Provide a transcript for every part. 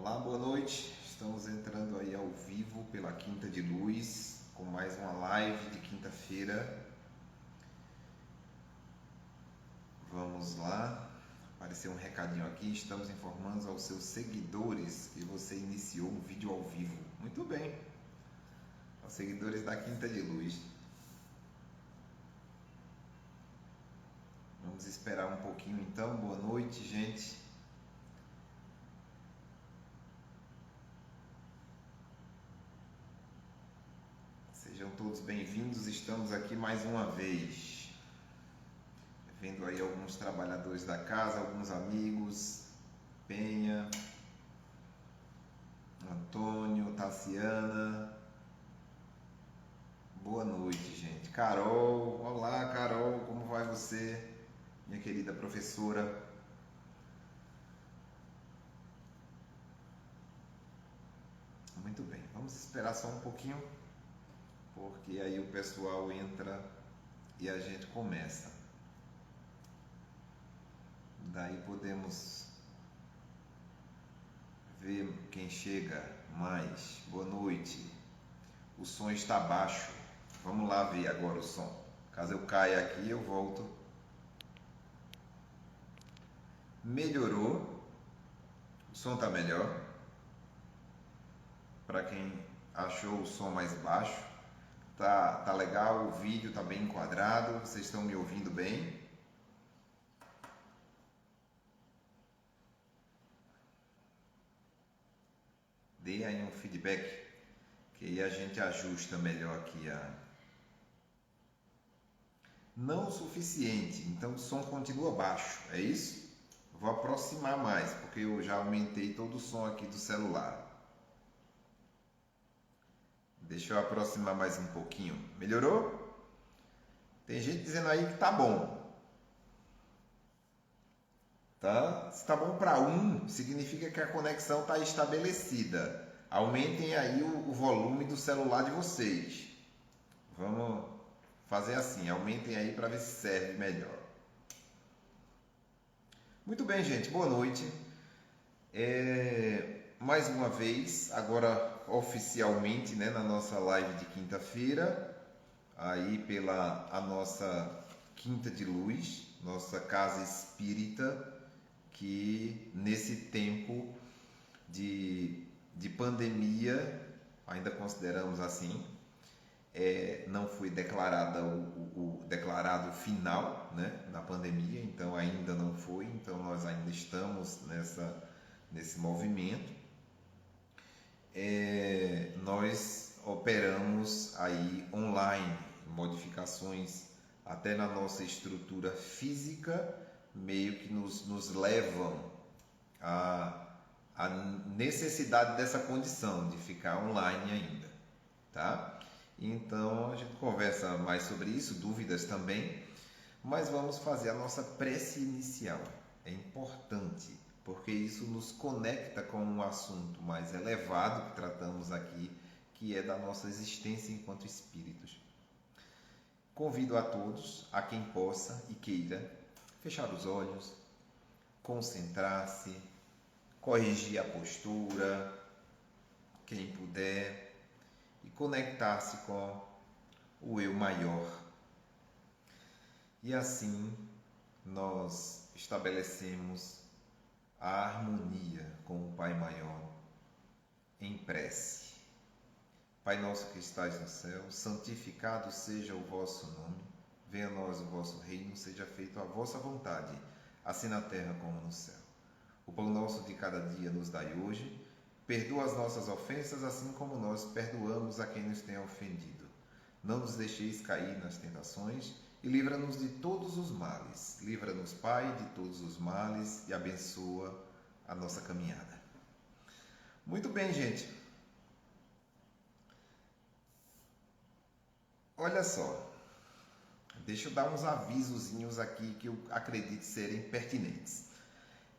Olá, boa noite. Estamos entrando aí ao vivo pela Quinta de Luz com mais uma live de quinta-feira. Vamos lá. Apareceu um recadinho aqui. Estamos informando aos seus seguidores que você iniciou um vídeo ao vivo. Muito bem. Aos seguidores da Quinta de Luz. Vamos esperar um pouquinho então. Boa noite, gente. Sejam todos bem-vindos, estamos aqui mais uma vez. Vendo aí alguns trabalhadores da casa, alguns amigos, Penha, Antônio, Tassiana. Boa noite, gente. Carol, olá Carol, como vai você, minha querida professora? Muito bem, vamos esperar só um pouquinho, porque aí o pessoal entra e a gente começa. Daí podemos ver quem chega mais. Boa noite. O som está baixo. Vamos lá ver agora o som. Caso eu caia aqui, eu volto. Melhorou. O som está melhor. Para quem achou o som mais baixo, tá legal. O vídeo está bem enquadrado. Vocês estão me ouvindo bem? Dê aí um feedback, que aí a gente ajusta melhor aqui Não o suficiente, então o som continua baixo, é isso? Vou aproximar mais, porque eu já aumentei todo o som aqui do celular. Deixa eu aproximar mais um pouquinho. Melhorou? Tem gente dizendo aí que tá bom. Tá? Se tá bom para um, significa que a conexão está estabelecida. Aumentem aí o volume do celular de vocês. Vamos fazer assim, aumentem aí para ver se serve melhor. Muito bem, gente, boa noite. Mais uma vez, agora oficialmente, né, na nossa live de quinta-feira, aí pela a nossa Quinta de Luz, nossa casa espírita, que nesse tempo de pandemia, ainda consideramos assim, não foi declarado o final, né, da pandemia, então ainda não foi, então nós ainda estamos nesse movimento. Nós operamos aí online, modificações até na nossa estrutura física, meio que nos levam a necessidade dessa condição de ficar online ainda, tá? Então a gente conversa mais sobre isso, dúvidas também, mas vamos fazer a nossa prece inicial. É importante, porque isso nos conecta com um assunto mais elevado que tratamos aqui, que é da nossa existência enquanto espíritos. Convido a todos, a quem possa e queira, fechar os olhos, concentrar-se, corrigir a postura, quem puder, e conectar-se com o eu maior. E assim nós estabelecemos a harmonia com o Pai Maior em prece. Pai nosso que estais no céu, santificado seja o vosso nome, venha a nós o vosso reino, seja feita a vossa vontade, assim na terra como no céu. O pão nosso de cada dia nos dai hoje, perdoa as nossas ofensas, assim como nós perdoamos a quem nos tem ofendido. Não nos deixeis cair nas tentações e livra-nos de todos os males. Livra-nos, Pai, de todos os males e abençoa a nossa caminhada. Muito bem, gente. Olha só, deixa eu dar uns avisozinhos aqui que eu acredito serem pertinentes.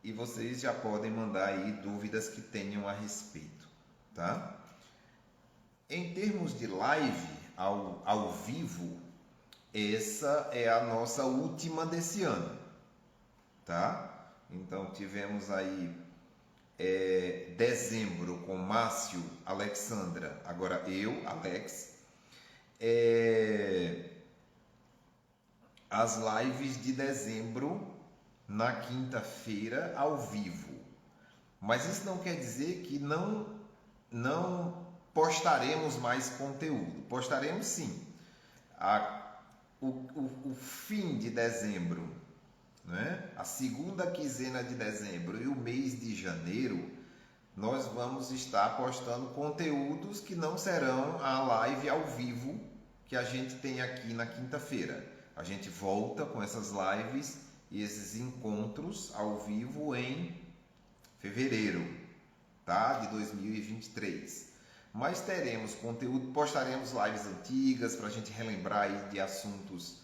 E vocês já podem mandar aí dúvidas que tenham a respeito, tá? Em termos de live ao vivo, essa é a nossa última desse ano, tá? Então tivemos aí dezembro com Márcio, Alexandra, agora eu, Alex, as lives de dezembro na quinta-feira ao vivo. Mas isso não quer dizer que não postaremos mais conteúdo. Postaremos sim. O fim de dezembro, né? A segunda quinzena de dezembro e o mês de janeiro, nós vamos estar postando conteúdos que não serão a live ao vivo que a gente tem aqui na quinta-feira. A gente volta com essas lives e esses encontros ao vivo em fevereiro, tá? De 2023. Mas teremos conteúdo, postaremos lives antigas para a gente relembrar aí de assuntos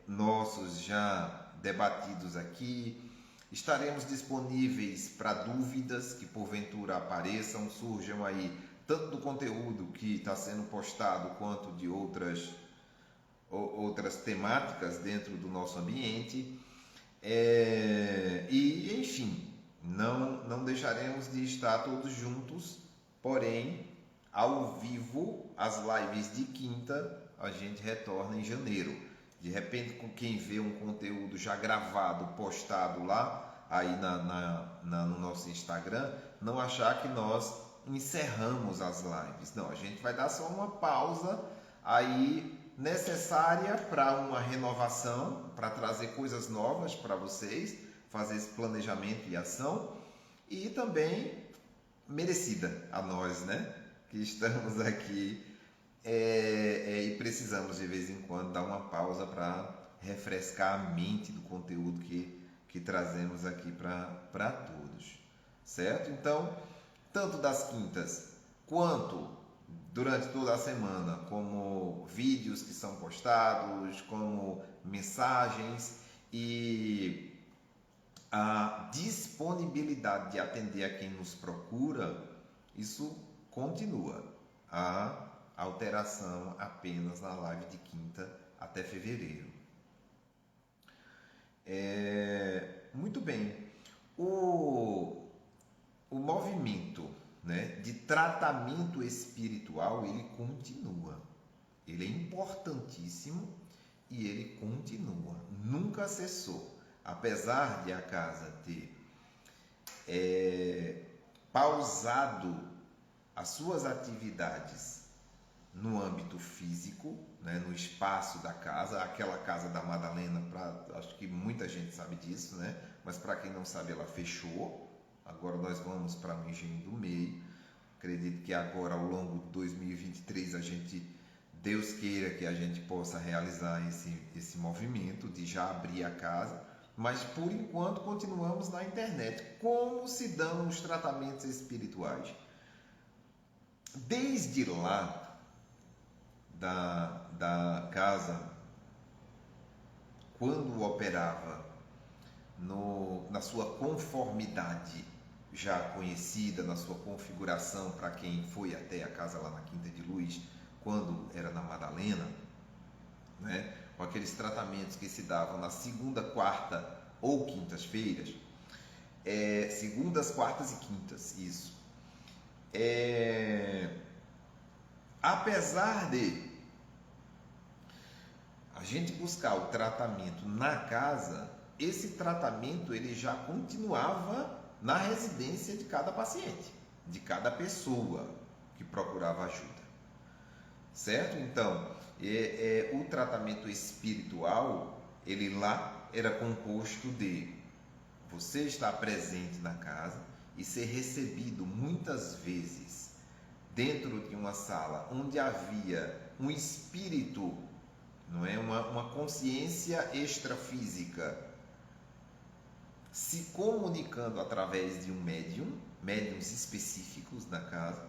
nossos já debatidos aqui. Estaremos disponíveis para dúvidas que porventura apareçam, surjam aí, tanto do conteúdo que está sendo postado quanto de outras temáticas dentro do nosso ambiente. E enfim, não deixaremos de estar todos juntos, porém, ao vivo, as lives de quinta, a gente retorna em janeiro. De repente, com quem vê um conteúdo já gravado, postado lá, aí no nosso Instagram, não achar que nós encerramos as lives. Não, a gente vai dar só uma pausa aí necessária para uma renovação, para trazer coisas novas para vocês, fazer esse planejamento e ação, e também merecida a nós, né? Que estamos aqui e precisamos de vez em quando dar uma pausa para refrescar a mente do conteúdo que trazemos aqui para todos, certo? Então, tanto das quintas quanto durante toda a semana, como vídeos que são postados, como mensagens e a disponibilidade de atender a quem nos procura, isso continua. A alteração apenas na live de quinta até fevereiro. Muito bem. O movimento, né, de tratamento espiritual, ele continua. Ele é importantíssimo e ele continua. Nunca cessou. Apesar de a casa ter pausado as suas atividades no âmbito físico, né, no espaço da casa, aquela casa da Madalena, acho que muita gente sabe disso, né? Mas para quem não sabe, ela fechou. Agora nós vamos para o Engenho do Meio. Acredito que agora, ao longo de 2023, Deus queira que a gente possa realizar esse movimento de já abrir a casa. Mas por enquanto continuamos na internet. Como se dão os tratamentos espirituais? Desde lá da casa, quando operava na sua conformidade já conhecida, na sua configuração, para quem foi até a casa lá na Quinta de Luz, quando era na Madalena, né? Com aqueles tratamentos que se davam na segunda, quarta ou quintas-feiras, segundas, quartas e quintas, isso. Apesar de a gente buscar o tratamento na casa, esse tratamento ele já continuava na residência de cada paciente, de cada pessoa que procurava ajuda, certo? Então, o tratamento espiritual, ele lá era composto de você estar presente na casa e ser recebido muitas vezes dentro de uma sala onde havia um espírito, não é, uma consciência extrafísica se comunicando através de um médiums específicos na casa,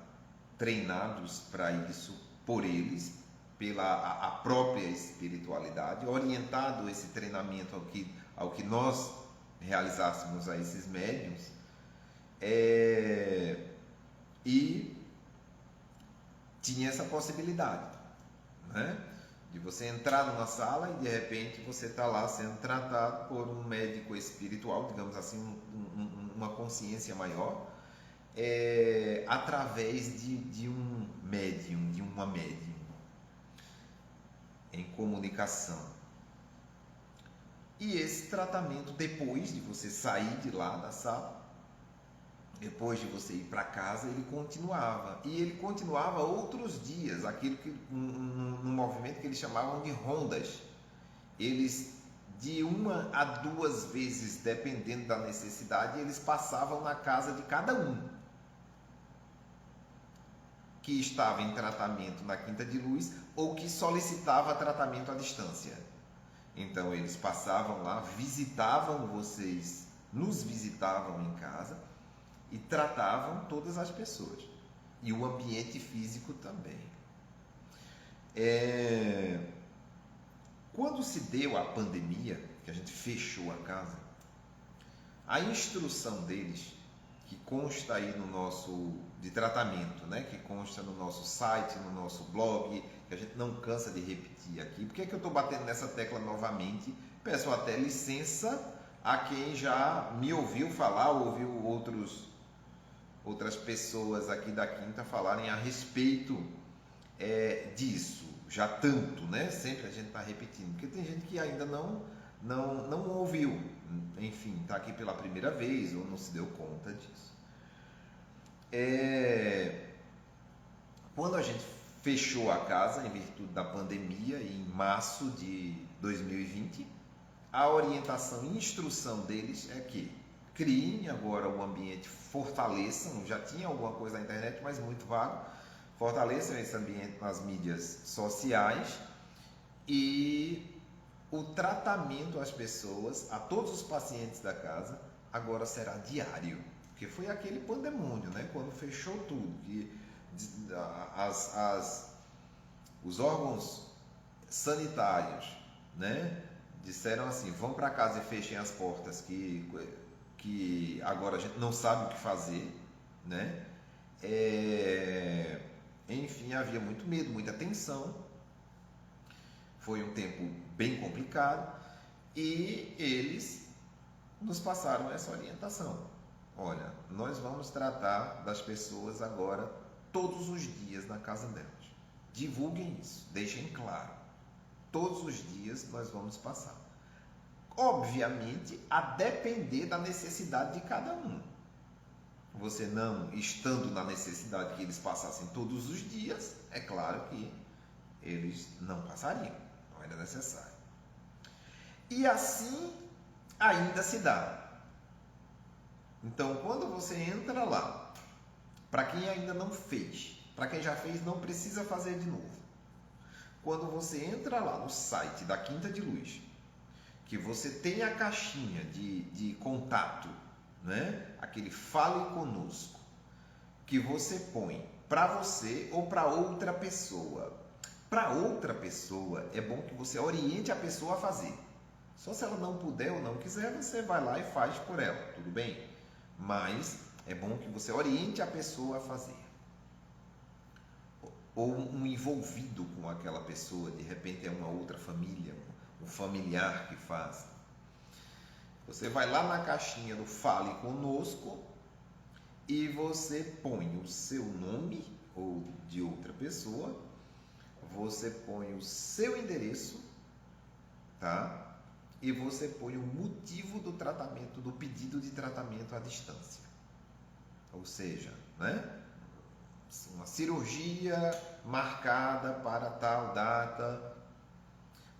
treinados para isso por eles, pela a própria espiritualidade, orientado esse treinamento ao que nós realizássemos a esses médiums, e tinha essa possibilidade, né, De você entrar numa sala e de repente você está lá sendo tratado por um médico espiritual, digamos assim, uma consciência maior, através de um médium, de uma médium, em comunicação. E esse tratamento, depois de você sair de lá da sala, depois de você ir para casa, ele continuava. E ele continuava outros dias, aquilo que um movimento que eles chamavam de rondas. Eles, de 1 a 2 vezes, dependendo da necessidade, eles passavam na casa de cada um que estava em tratamento na Quinta de Luz ou que solicitava tratamento à distância. Então eles passavam lá, visitavam vocês, nos visitavam em casa e tratavam todas as pessoas. E o ambiente físico também. Quando se deu a pandemia, que a gente fechou a casa, a instrução deles, que consta aí no nosso de tratamento, né? Que consta no nosso site, no nosso blog, que a gente não cansa de repetir aqui. Por que eu estou batendo nessa tecla novamente? Peço até licença a quem já me ouviu falar, ouviu outras pessoas aqui da Quinta falarem a respeito disso, já tanto, né? Sempre a gente está repetindo, porque tem gente que ainda não ouviu, enfim, está aqui pela primeira vez ou não se deu conta disso. Quando a gente fechou a casa em virtude da pandemia em março de 2020, a orientação e instrução deles é que criem agora o ambiente, fortaleçam, já tinha alguma coisa na internet, mas muito vago, fortaleçam esse ambiente nas mídias sociais e o tratamento às pessoas, a todos os pacientes da casa, agora será diário, porque foi aquele pandemônio, né? Quando fechou tudo, que os órgãos sanitários, né, disseram assim, vão para casa e fechem as portas, que agora a gente não sabe o que fazer, né? Enfim, havia muito medo, muita tensão. Foi um tempo bem complicado e eles nos passaram essa orientação. Olha, nós vamos tratar das pessoas agora todos os dias na casa delas. Divulguem isso, deixem claro. Todos os dias nós vamos passar. Obviamente, a depender da necessidade de cada um. Você não estando na necessidade que eles passassem todos os dias, é claro que eles não passariam, não era necessário. E assim ainda se dá. Então, quando você entra lá, para quem ainda não fez, para quem já fez, não precisa fazer de novo. Quando você entra lá no site da Quinta de Luz, que você tem a caixinha de contato, né? Aquele fale conosco, que você põe para você ou para outra pessoa. Para outra pessoa, é bom que você oriente a pessoa a fazer. Só se ela não puder ou não quiser, você vai lá e faz por ela, tudo bem? Mas é bom que você oriente a pessoa a fazer. Ou um envolvido com aquela pessoa, de repente é uma outra família, um familiar que faz. Você vai lá na caixinha do Fale Conosco e você põe o seu nome ou de outra pessoa, você põe o seu endereço, tá? E você põe o motivo do tratamento, do pedido de tratamento à distância. Ou seja, né? Uma cirurgia marcada para tal data,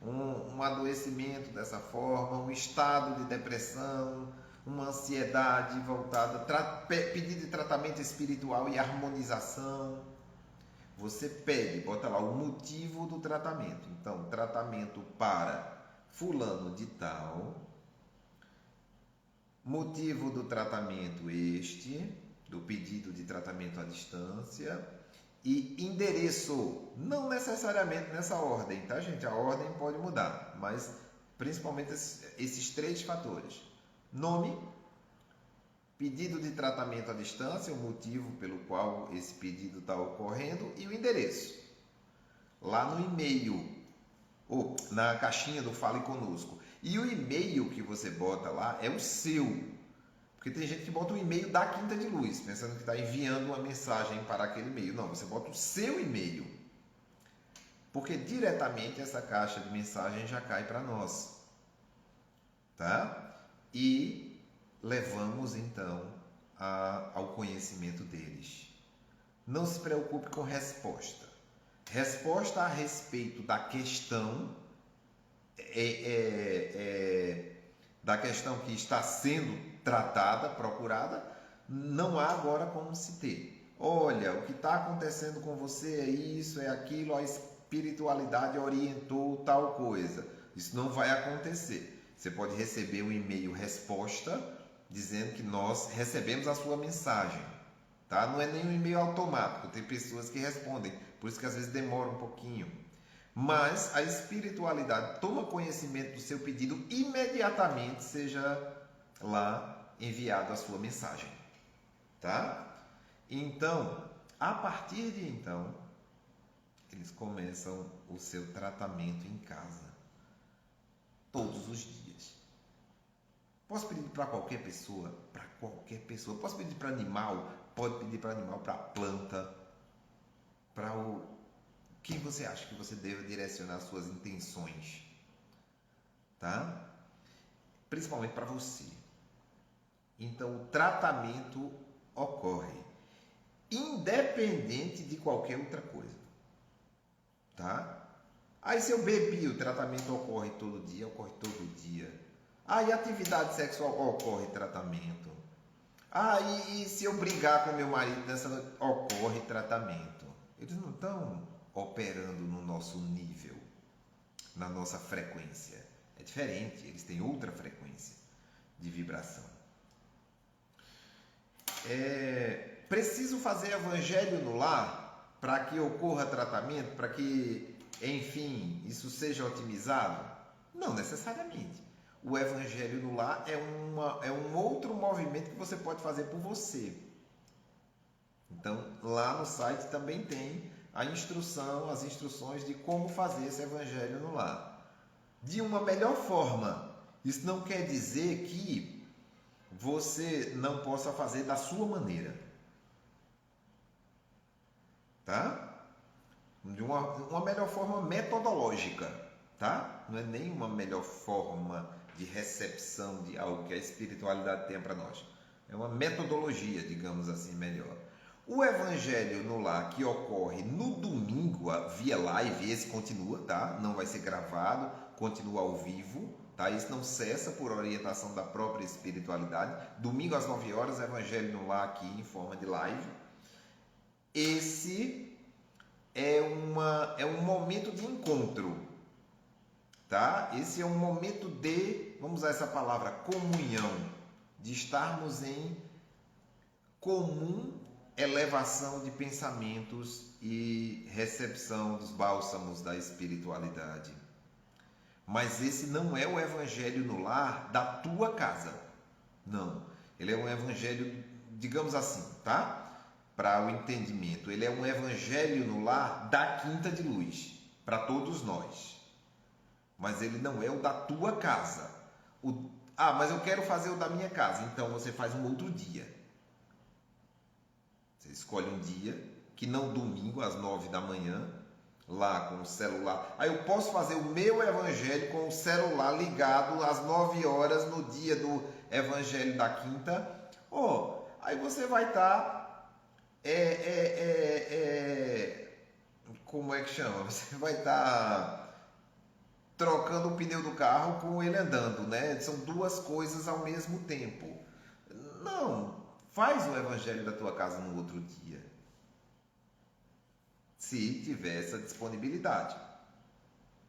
um adoecimento dessa forma, um estado de depressão, uma ansiedade voltada, pedido de tratamento espiritual e harmonização. Você pede, bota lá o motivo do tratamento. Então, tratamento para fulano de tal, motivo do tratamento do pedido de tratamento à distância, e endereço, não necessariamente nessa ordem, tá, gente? A ordem pode mudar, mas principalmente esses 3 fatores: nome, pedido de tratamento à distância, o motivo pelo qual esse pedido está ocorrendo, e o endereço. Lá no e-mail ou na caixinha do Fale Conosco. E o e-mail que você bota lá é o seu. Porque tem gente que bota o e-mail da Quinta de Luz, pensando que está enviando uma mensagem para aquele e-mail. Não, você bota o seu e-mail. Porque diretamente essa caixa de mensagem já cai para nós. Tá? E levamos então ao conhecimento deles. Não se preocupe com resposta. Resposta a respeito da questão da questão que está sendo tratada, procurada, não há agora como se ter. Olha, o que está acontecendo com você é isso, é aquilo, a espiritualidade orientou tal coisa. Isso não vai acontecer. Você pode receber um e-mail resposta dizendo que nós recebemos a sua mensagem. Tá? Não é nenhum e-mail automático, tem pessoas que respondem, por isso que às vezes demora um pouquinho. Mas a espiritualidade toma conhecimento do seu pedido imediatamente, seja lá enviado a sua mensagem. Tá? Então, a partir de então, eles começam o seu tratamento em casa. Todos os dias. Posso pedir para qualquer pessoa? Para qualquer pessoa. Posso pedir para animal? Pode pedir para animal, para planta, para o que você acha que você deve direcionar suas intenções, tá? Principalmente para você. Então, o tratamento ocorre independente de qualquer outra coisa, tá? Aí se eu bebi, o tratamento ocorre todo dia, ocorre todo dia. Aí atividade sexual ocorre tratamento. E se eu brigar com meu marido nessa noite, ocorre tratamento. Eles não estão operando no nosso nível, na nossa frequência. É diferente, eles têm outra frequência de vibração. Preciso fazer evangelho no lar para que ocorra tratamento, para que, enfim, isso seja otimizado? Não necessariamente. O evangelho no lar é um outro movimento que você pode fazer por você. Então, lá no site também tem as instruções de como fazer esse evangelho no lar. De uma melhor forma. Isso não quer dizer que você não possa fazer da sua maneira. Tá? De uma melhor forma metodológica. Tá? Não é nem uma melhor forma de recepção de algo que a espiritualidade tem para nós. É uma metodologia, digamos assim, melhor. O evangelho no lar que ocorre no domingo via live, esse continua, tá? Não vai ser gravado, continua ao vivo, tá? Isso não cessa por orientação da própria espiritualidade. Domingo às 9 horas, evangelho no lar aqui em forma de live. Esse é um momento de encontro, tá? Esse é um momento de, vamos usar essa palavra, comunhão, de estarmos em comum elevação de pensamentos e recepção dos bálsamos da espiritualidade. Mas esse não é o evangelho no lar da tua casa. Não. Ele é um evangelho, digamos assim, tá? Para o entendimento. Ele é um evangelho no lar da Quinta de Luz, para todos nós. Mas ele não é o da tua casa. Mas eu quero fazer o da minha casa. Então você faz um outro dia. Você escolhe um dia, que não domingo, às 9 da manhã, lá com o celular. Aí eu posso fazer o meu evangelho com o celular ligado às 9 horas no dia do evangelho da quinta. Aí você vai estar... como é que chama? Você vai estar trocando o pneu do carro com ele andando, né? São duas coisas ao mesmo tempo. Não, faz o evangelho da tua casa no outro dia. Se tiver essa disponibilidade.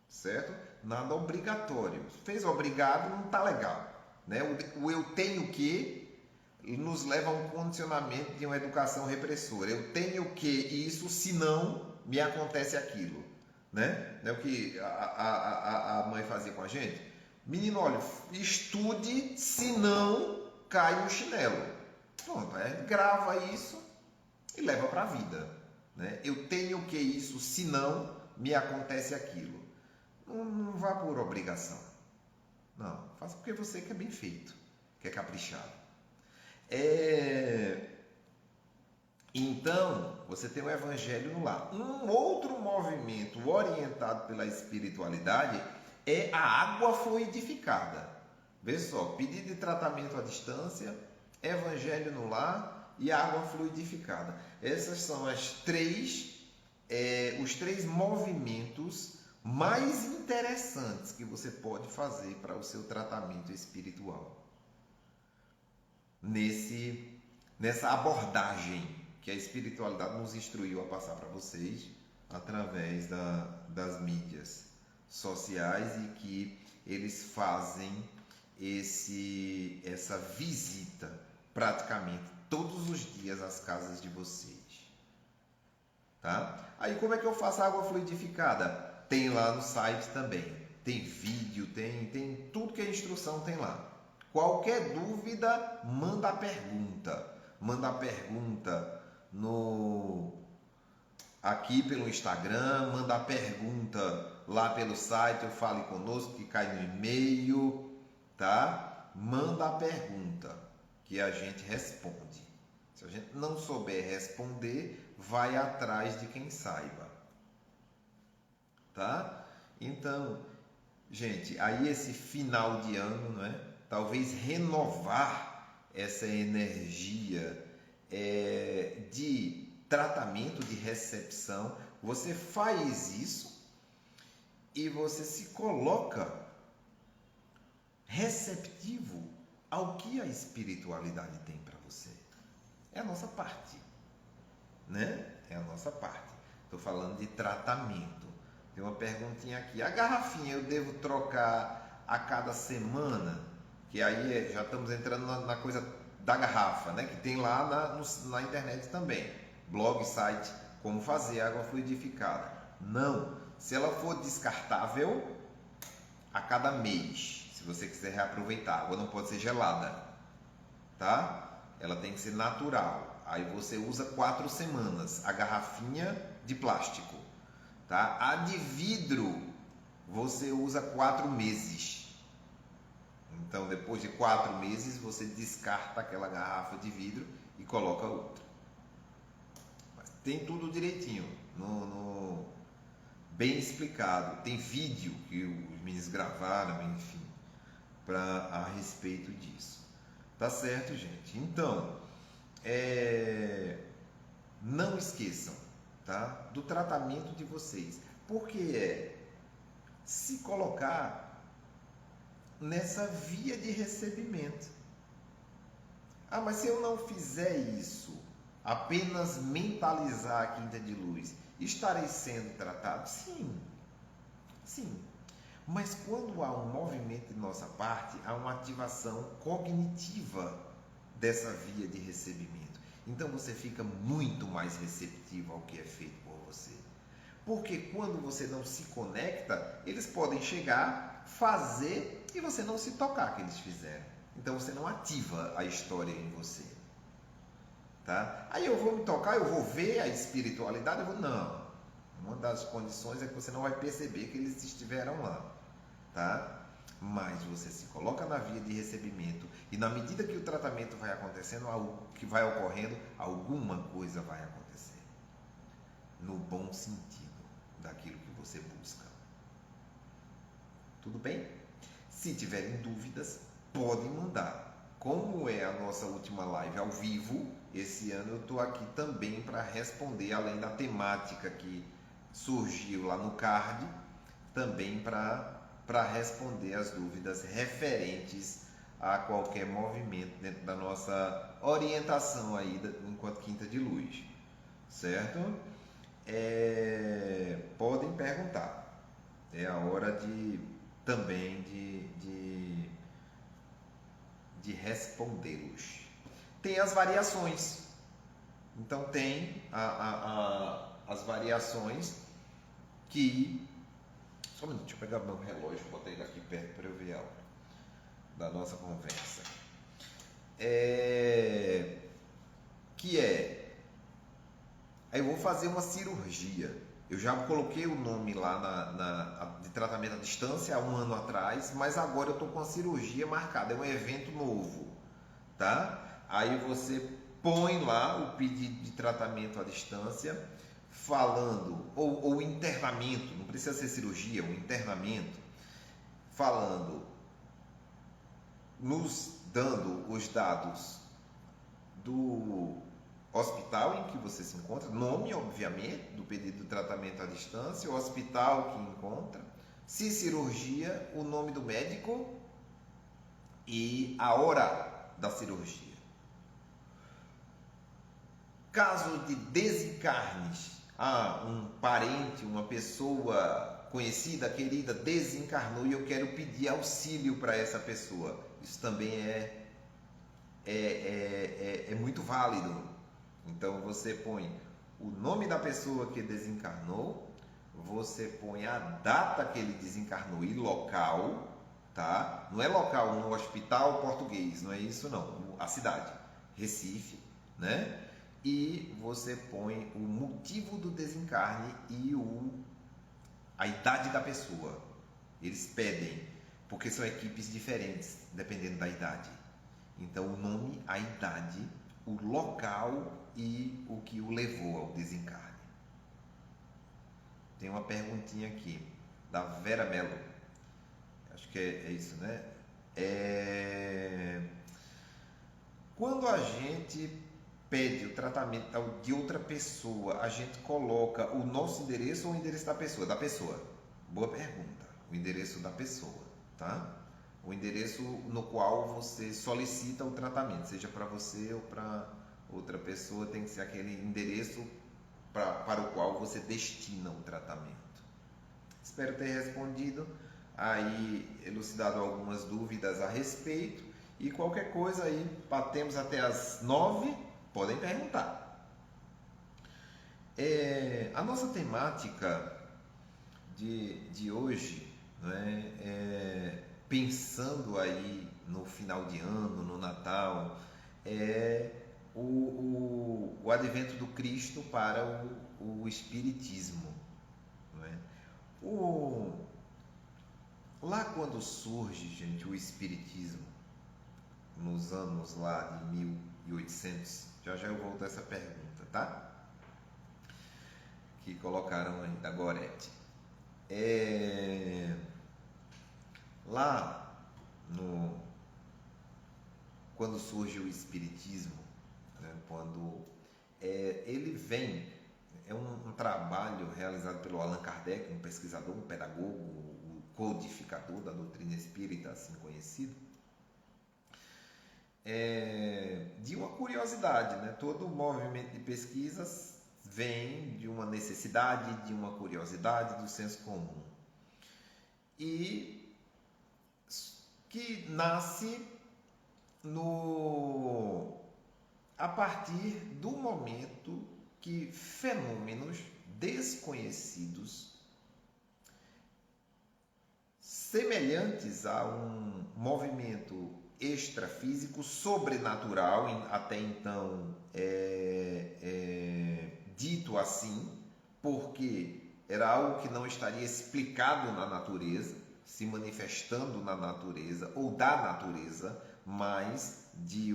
Certo? Nada obrigatório. Fez obrigado, não está legal. Né? O eu tenho que nos leva a um condicionamento de uma educação repressora. Eu tenho que isso, senão me acontece aquilo. Né? É o que a mãe fazia com a gente. Menino, olha, estude, senão cai no chinelo. Pronto, grava isso e leva para a vida. Né? Eu tenho que isso, senão me acontece aquilo. Não vá por obrigação. Não, faça porque você quer bem feito, quer caprichado. Então, você tem o Evangelho no lar. Um outro movimento orientado pela espiritualidade é a água fluidificada. Vê só, pedido de tratamento à distância, Evangelho no lar e água fluidificada. Essas são os três movimentos mais interessantes que você pode fazer para o seu tratamento espiritual. Nessa abordagem que a espiritualidade nos instruiu a passar para vocês através das mídias sociais, e que eles fazem essa visita praticamente todos os dias às casas de vocês. Tá? Aí como é que eu faço a água fluidificada? Tem lá no site também. Tem vídeo, tem tudo que é instrução, tem lá. Qualquer dúvida, manda a pergunta. Manda a pergunta aqui pelo Instagram, manda a pergunta lá pelo site, ou Fale Conosco, que cai no e-mail, tá? Manda a pergunta que a gente responde. Se a gente não souber responder, vai atrás de quem saiba, tá? Então, gente, aí esse final de ano, não é? Talvez renovar essa energia de tratamento, de recepção. Você faz isso e você se coloca receptivo ao que a espiritualidade tem para você. É a nossa parte, né? É a nossa parte. Estou falando de tratamento. Tem uma perguntinha aqui. A garrafinha eu devo trocar a cada semana? Que aí já estamos entrando na coisa da garrafa, né? Que tem lá na internet também. Blog, site, como fazer água fluidificada. Não. Se ela for descartável, a cada mês. Se você quiser reaproveitar. A água não pode ser gelada, tá? Ela tem que ser natural. Aí você usa 4 semanas. A garrafinha de plástico, tá? A de vidro você usa 4 meses. Então, depois de 4 meses, você descarta aquela garrafa de vidro e coloca outra. Mas tem tudo direitinho, bem explicado. Tem vídeo que os meninos gravaram, enfim, a respeito disso. Tá certo, gente? Então, não esqueçam, tá? Do tratamento de vocês. Porque se colocar nessa via de recebimento. Ah, mas se eu não fizer isso, apenas mentalizar a quinta de luz, estarei sendo tratado? Sim, sim. Mas quando há um movimento de nossa parte, há uma ativação cognitiva dessa via de recebimento. Então você fica muito mais receptivo ao que é feito por você. Porque quando você não se conecta, eles podem chegar, fazer e você não se tocar que eles fizeram. Então você não ativa a história em você. Tá? Aí eu vou me tocar, eu vou ver a espiritualidade, eu vou... Não. Uma das condições é que você não vai perceber que eles estiveram lá. Tá? Mas você se coloca na via de recebimento e na medida que o tratamento vai acontecendo, algo que vai ocorrendo, alguma coisa vai acontecer. No bom sentido daquilo que você busca. Tudo bem? Se tiverem dúvidas, podem mandar. Como é a nossa última live ao vivo, esse ano eu estou aqui também para responder, além da temática que surgiu lá no card, também para responder as dúvidas referentes a qualquer movimento dentro da nossa orientação aí enquanto quinta de luz. Certo? Podem perguntar. É a hora também de respondê-los. Tem as variações. Então tem as variações que... Só um minuto, deixa eu pegar meu relógio, botei ele aqui perto para eu ver a hora da nossa conversa. Aí eu vou fazer uma cirurgia. Eu já coloquei o nome lá de tratamento à distância há um ano atrás, mas agora eu estou com a cirurgia marcada, é um evento novo, tá? Aí você põe lá o pedido de tratamento à distância, falando, ou internamento, não precisa ser cirurgia, um internamento, falando, nos dando os dados do hospital em que você se encontra, nome, obviamente, do pedido de tratamento à distância, o hospital que encontra, se cirurgia, o nome do médico e a hora da cirurgia. Caso de desencarnes, um parente, uma pessoa conhecida, querida, desencarnou e eu quero pedir auxílio para essa pessoa. Isso também é muito válido. Então você põe o nome da pessoa que desencarnou, você põe a data que ele desencarnou e local, tá? Não é local no hospital português, não é isso não, a cidade, Recife, né? E você põe o motivo do desencarne e a idade da pessoa. Eles pedem, porque são equipes diferentes, dependendo da idade. Então, o nome, a idade, o local e o que o levou ao desencarne. Tem uma perguntinha aqui, da Vera Mello. Acho que é isso, né? Quando a gente pede o tratamento de outra pessoa, a gente coloca o nosso endereço ou o endereço da pessoa? Da pessoa. Boa pergunta. O endereço da pessoa, tá? O endereço no qual você solicita o tratamento, seja para você ou para outra pessoa, tem que ser aquele endereço para o qual você destina o tratamento. Espero ter respondido aí, elucidado algumas dúvidas a respeito, e qualquer coisa aí, batemos até as 9, podem perguntar. A nossa temática de hoje, né, pensando aí no final de ano, no Natal, é o advento do Cristo para o Espiritismo. Não é? Lá quando surge, gente, o Espiritismo, nos anos lá de 1800, já eu volto a essa pergunta, tá? Que colocaram aí, da Goretti. Lá, quando surge o Espiritismo, né, quando ele vem, é um trabalho realizado pelo Allan Kardec, um pesquisador, um pedagogo, um codificador da doutrina espírita, assim conhecido, de uma curiosidade, né? Todo movimento de pesquisas vem de uma necessidade, de uma curiosidade, do senso comum. E que nasce a partir do momento que fenômenos desconhecidos, semelhantes a um movimento extrafísico, sobrenatural, até então dito assim, porque era algo que não estaria explicado na natureza, se manifestando na natureza ou da natureza, mas de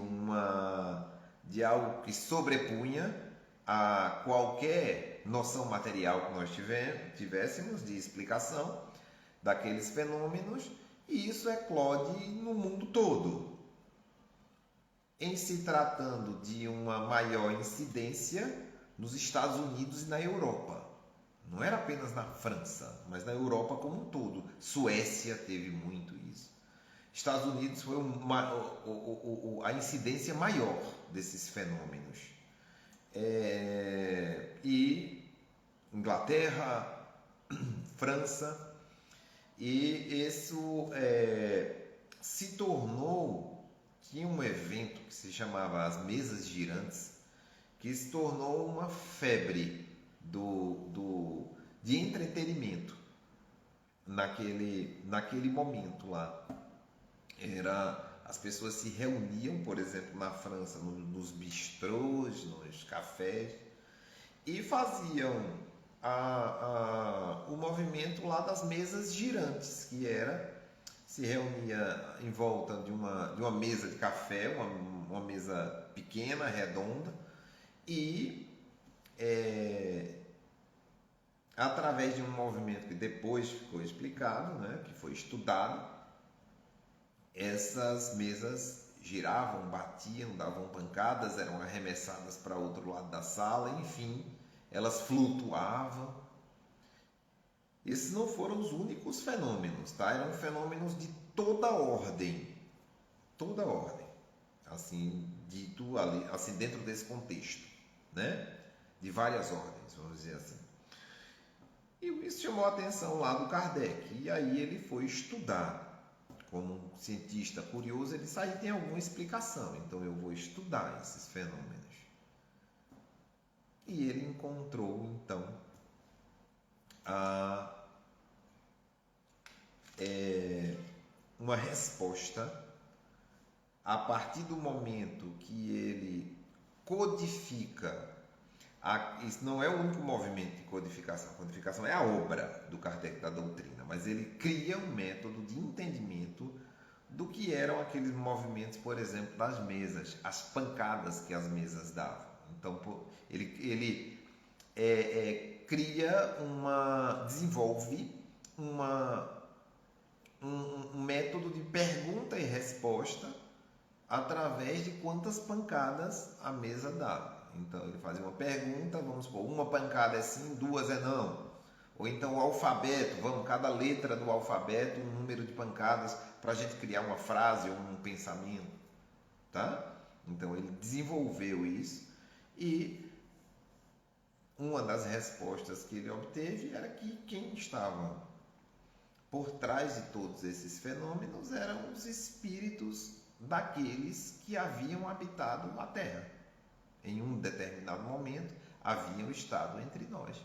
algo que sobrepunha a qualquer noção material que nós tivéssemos de explicação daqueles fenômenos, e isso eclode no mundo todo. Em se tratando de uma maior incidência nos Estados Unidos e na Europa. Não era apenas na França, mas na Europa como um todo. Suécia teve muito isso. Estados Unidos foi a incidência maior desses fenômenos. E Inglaterra, França, e isso se tornou, tinha um evento que se chamava as mesas girantes, que se tornou uma febre de entretenimento naquele momento lá. As pessoas se reuniam, por exemplo, na França, nos bistrôs, nos cafés, e faziam o movimento lá das mesas girantes, que se reunia em volta de uma mesa de café, uma mesa pequena, redonda, e através de um movimento que depois ficou explicado, né, que foi estudado, essas mesas giravam, batiam, davam pancadas, eram arremessadas para outro lado da sala, enfim, elas flutuavam. Esses não foram os únicos fenômenos, tá? Eram fenômenos de toda ordem, assim dito ali, assim dentro desse contexto, né? De várias ordens, vamos dizer assim. E isso chamou a atenção lá do Kardec, e aí ele foi estudar. Como um cientista curioso, ele disse, aí tem alguma explicação, então eu vou estudar esses fenômenos. E ele encontrou, então, uma resposta a partir do momento que ele codifica. Isso não é o único movimento de codificação. A codificação é a obra do Kardec da doutrina, mas ele cria um método de entendimento do que eram aqueles movimentos, por exemplo, das mesas, as pancadas que as mesas davam. Então, ele desenvolve um método de pergunta e resposta através de quantas pancadas a mesa dava. Então ele fazia uma pergunta, vamos supor, uma pancada é sim, duas é não. Ou então o alfabeto, cada letra do alfabeto, um número de pancadas para a gente criar uma frase ou um pensamento, tá? Então ele desenvolveu isso e uma das respostas que ele obteve era que quem estava por trás de todos esses fenômenos eram os espíritos daqueles que haviam habitado a Terra. Em um determinado momento, haviam estado entre nós.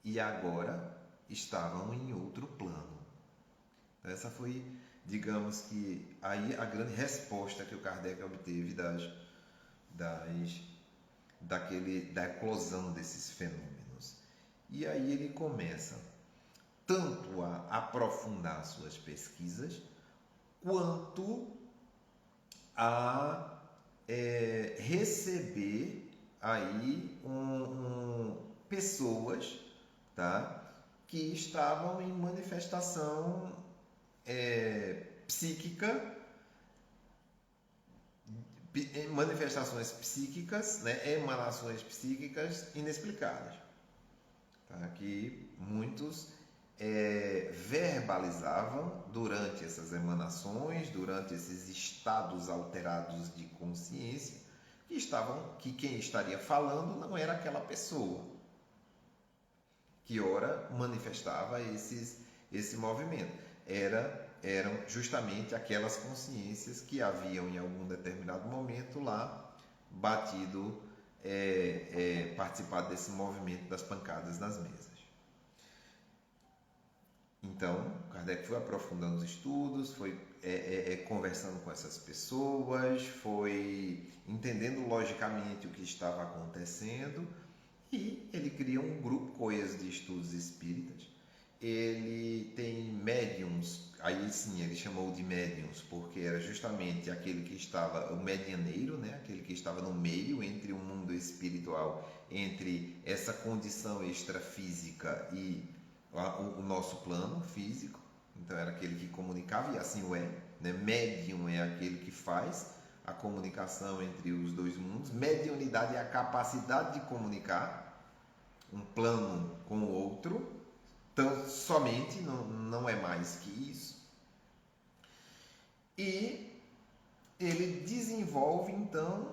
E agora estavam em outro plano. Então, essa foi, digamos que, aí a grande resposta que o Kardec obteve da eclosão desses fenômenos. E aí ele começa tanto a aprofundar suas pesquisas, quanto a receber aí pessoas, tá, que estavam em manifestação psíquica, manifestações psíquicas, né, emanações psíquicas inexplicadas, tá, que muitos verbalizavam durante essas emanações, durante esses estados alterados de consciência, que quem estaria falando não era aquela pessoa que ora manifestava esse movimento. Eram justamente aquelas consciências que haviam em algum determinado momento lá batido, participado desse movimento das pancadas nas mesas. Então, Kardec foi aprofundando os estudos, foi conversando com essas pessoas, foi entendendo logicamente o que estava acontecendo, e ele cria um grupo coeso de estudos espíritas. Ele tem médiums, aí sim ele chamou de médiums, porque era justamente aquele que estava, o medianeiro, né? Aquele que estava no meio entre o mundo espiritual, entre essa condição extrafísica e o nosso plano físico. Então era aquele que comunicava, e assim o é, né? Médium é aquele que faz a comunicação entre os dois mundos. Mediunidade é a capacidade de comunicar um plano com o outro, então somente, não é mais que isso. E ele desenvolve então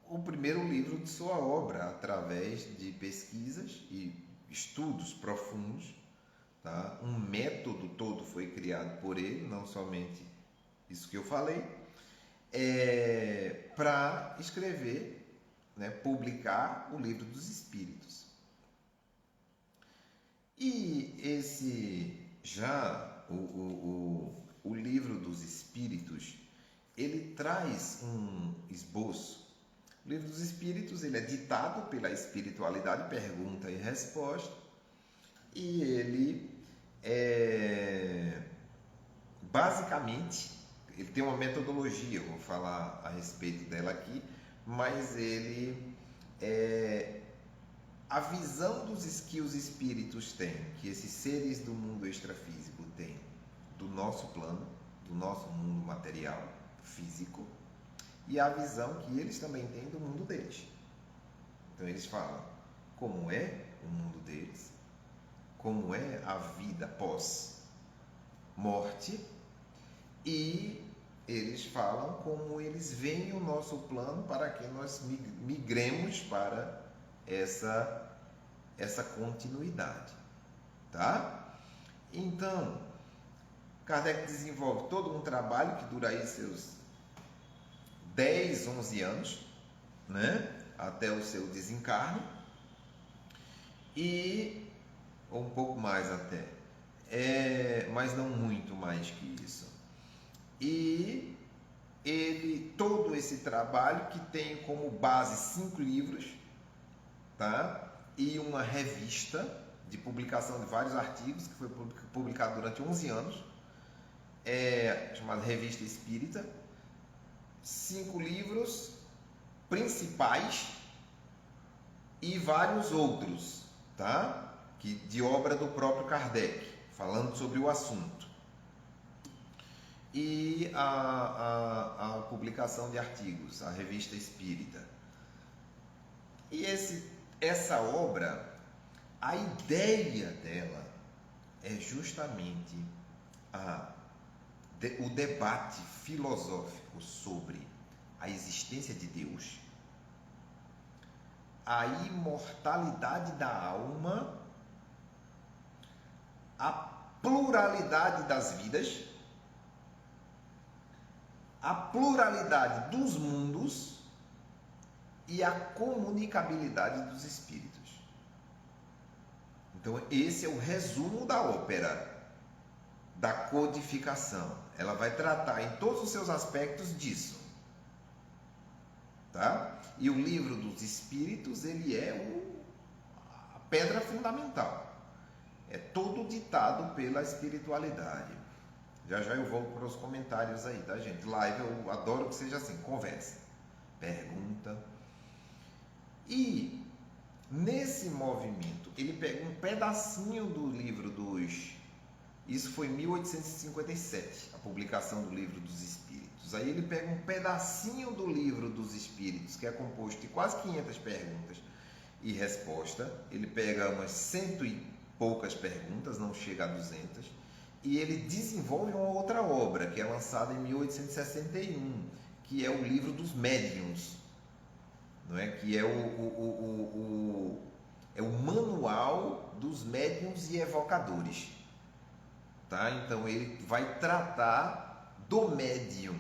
o primeiro livro de sua obra através de pesquisas e estudos profundos, tá? Um método todo foi criado por ele, não somente isso que eu falei, para escrever, né, publicar o Livro dos Espíritos. E o Livro dos Espíritos, ele traz um esboço O Livro dos Espíritos, ele é ditado pela espiritualidade, pergunta e resposta, e ele basicamente, ele tem uma metodologia, eu vou falar a respeito dela aqui, mas ele a visão que os espíritos têm, que esses seres do mundo extrafísico têm, do nosso plano, do nosso mundo material, físico, e a visão que eles também têm do mundo deles. Então eles falam como é o mundo deles, como é a vida pós-morte, e eles falam como eles veem o nosso plano para que nós migremos para essa continuidade, tá? Então, Kardec desenvolve todo um trabalho que dura aí seus 10, 11 anos, né? Até o seu desencarne, ou um pouco mais até, mas não muito mais que isso. E todo esse trabalho, que tem como base 5 livros, tá? E uma revista de publicação de vários artigos, que foi publicado durante 11 anos, chamada Revista Espírita. 5 livros principais e vários outros, tá? De obra do próprio Kardec, falando sobre o assunto. E a publicação de artigos, a Revista Espírita. E essa obra, a ideia dela é justamente o debate filosófico sobre a existência de Deus, a imortalidade da alma, a pluralidade das vidas, a pluralidade dos mundos e a comunicabilidade dos espíritos. Então, esse é o resumo da ópera, da codificação. Ela vai tratar em todos os seus aspectos disso, tá? E o Livro dos Espíritos, ele é a pedra fundamental. É todo ditado pela espiritualidade. Já já eu volto para os comentários aí, tá, gente? Live eu adoro que seja assim, conversa, pergunta. E nesse movimento, ele pega um pedacinho do livro dos... Isso foi em 1857, a publicação do Livro dos Espíritos. Aí ele pega um pedacinho do Livro dos Espíritos, que é composto de quase 500 perguntas e resposta. Ele pega umas 100 e poucas perguntas, não chega a 200, e ele desenvolve uma outra obra, que é lançada em 1861, que é o Livro dos Médiuns, não é? Que é o Manual dos Médiuns e Evocadores. Tá? Então ele vai tratar do médium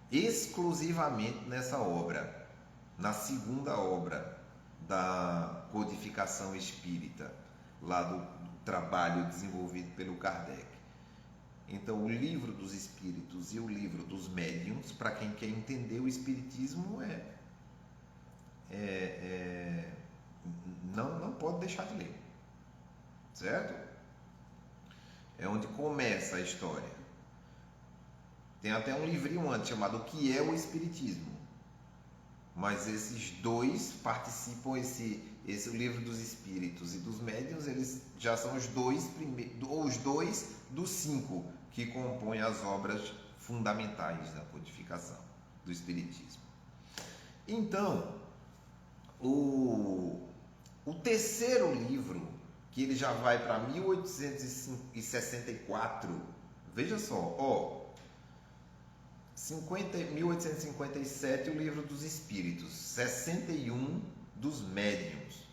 exclusivamente nessa obra, na segunda obra da codificação espírita, lá do trabalho desenvolvido pelo Kardec. Então o Livro dos Espíritos e o Livro dos Médiuns, para quem quer entender o espiritismo, não pode deixar de ler, certo? É onde começa a história. Tem até um livrinho antes chamado O que é o Espiritismo. Mas esses dois participam, o Livro dos Espíritos e dos Médiuns, eles já são os dois dos 5 que compõem as obras fundamentais da codificação do Espiritismo. Então, o terceiro livro, que ele já vai para 1864, veja só, 1857 o Livro dos Espíritos, 61 dos Médiuns,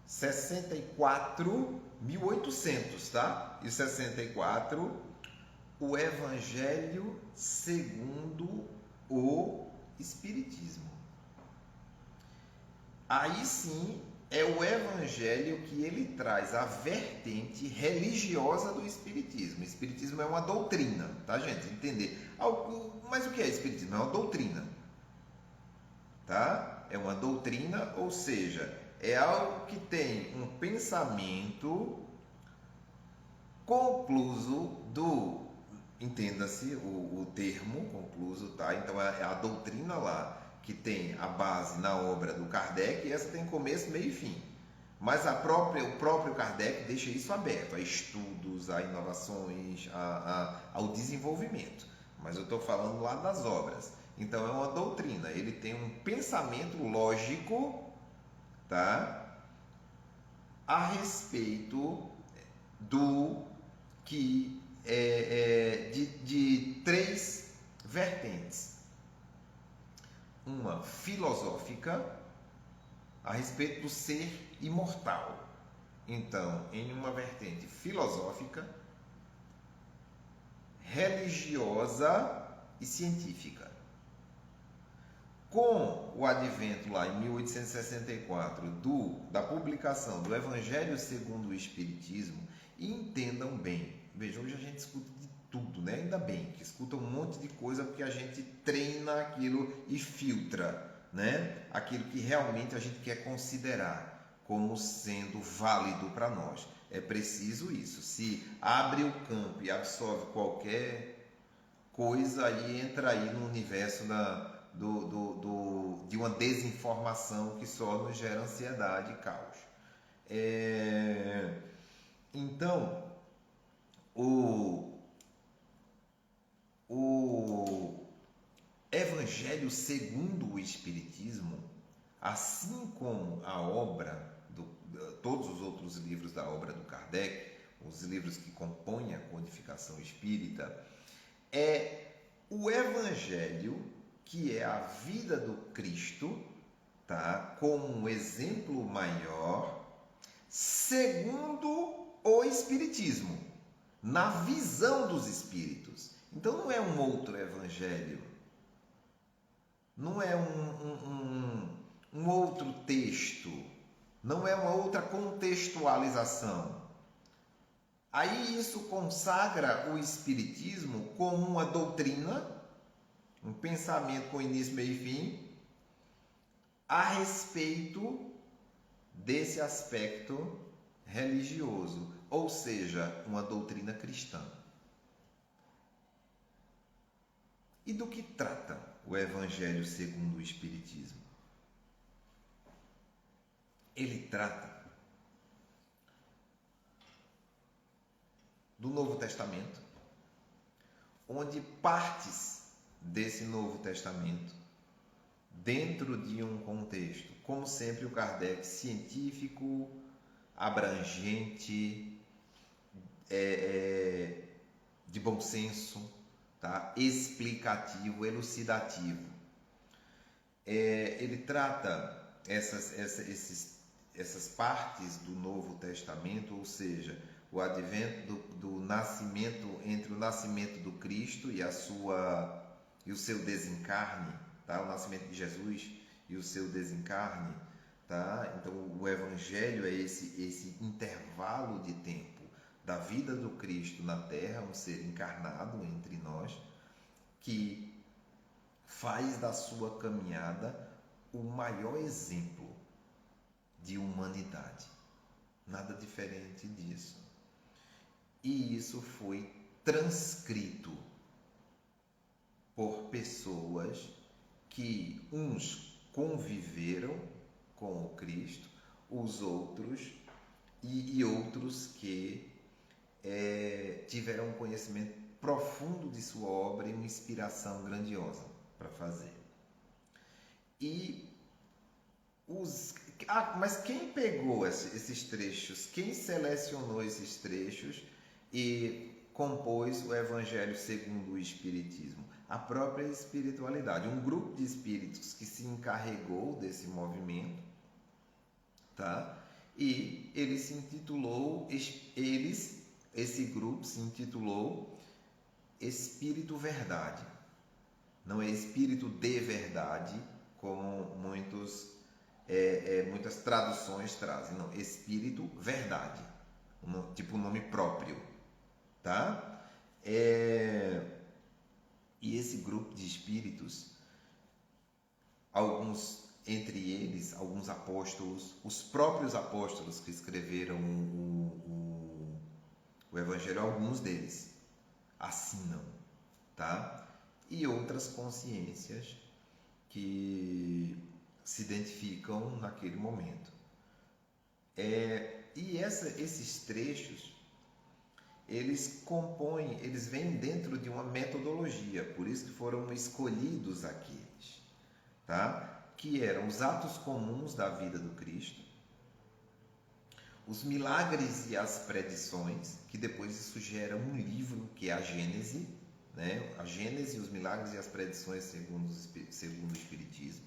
64, 1800, tá? E 64, o Evangelho segundo o Espiritismo. Aí sim é o Evangelho que ele traz a vertente religiosa do Espiritismo. O Espiritismo é uma doutrina, tá, gente? Entender. Mas o que é Espiritismo? É uma doutrina, tá? é uma doutrina, ou seja, é algo que tem um pensamento concluso entenda-se o termo concluso, tá? Então é a doutrina lá que tem a base na obra do Kardec, e essa tem começo, meio e fim. Mas o próprio Kardec deixa isso aberto a estudos, a inovações, ao desenvolvimento. Mas eu estou falando lá das obras. Então é uma doutrina, ele tem um pensamento lógico, tá? A respeito do que de três vertentes. Uma filosófica a respeito do ser imortal. Então, em uma vertente filosófica, religiosa e científica. Com o advento lá em 1864 da publicação do Evangelho segundo o Espiritismo, e entendam bem, veja, hoje a gente escuta de tudo, né? Ainda bem que escuta um monte de coisa, porque a gente treina aquilo e filtra, né? Aquilo que realmente a gente quer considerar como sendo válido para nós. É preciso isso. Se abre o campo e absorve qualquer coisa, aí entra aí no universo de uma desinformação que só nos gera ansiedade e caos. Então, o Evangelho segundo o Espiritismo, assim como a obra, todos os outros livros da obra do Kardec, os livros que compõem a codificação espírita, é o Evangelho, que é a vida do Cristo, tá? Como um exemplo maior, segundo o Espiritismo, na visão dos Espíritos. Então não é um outro Evangelho, não é um outro texto, não é uma outra contextualização. Aí isso consagra o Espiritismo como uma doutrina, um pensamento com início, meio e fim, a respeito desse aspecto religioso, ou seja, uma doutrina cristã. E do que trata o Evangelho segundo o Espiritismo? Ele trata do Novo Testamento, onde partes desse Novo Testamento, dentro de um contexto, como sempre o Kardec, científico, abrangente, de bom senso, tá? Explicativo, elucidativo. Ele trata essas partes do Novo Testamento, ou seja, o advento do nascimento, entre o nascimento do Cristo e o seu desencarne, tá? O nascimento de Jesus e o seu desencarne, tá? Então o Evangelho é esse intervalo de tempo da vida do Cristo na Terra, um ser encarnado entre nós, que faz da sua caminhada o maior exemplo de humanidade. Nada diferente disso. E isso foi transcrito por pessoas que uns conviveram com o Cristo, os outros e outros que tiveram um conhecimento profundo de sua obra e uma inspiração grandiosa para fazer. Mas quem pegou esses trechos, quem selecionou esses trechos e compôs o Evangelho segundo o Espiritismo? A própria espiritualidade, um grupo de espíritos que se encarregou desse movimento, tá? E esse grupo se intitulou Espírito Verdade. Não é Espírito de Verdade, como muitas traduções trazem. Não, Espírito Verdade, tipo nome próprio, tá? E esse grupo de espíritos, alguns entre eles alguns apóstolos, os próprios apóstolos que escreveram o Evangelho, alguns deles assinam, tá? E outras consciências que se identificam naquele momento. Esses trechos, eles vêm dentro de uma metodologia, por isso que foram escolhidos aqueles, tá? Que eram os atos comuns da vida do Cristo, os milagres e as predições, que depois isso gera um livro que é a Gênese, né? A Gênese, os milagres e as predições segundo o Espiritismo,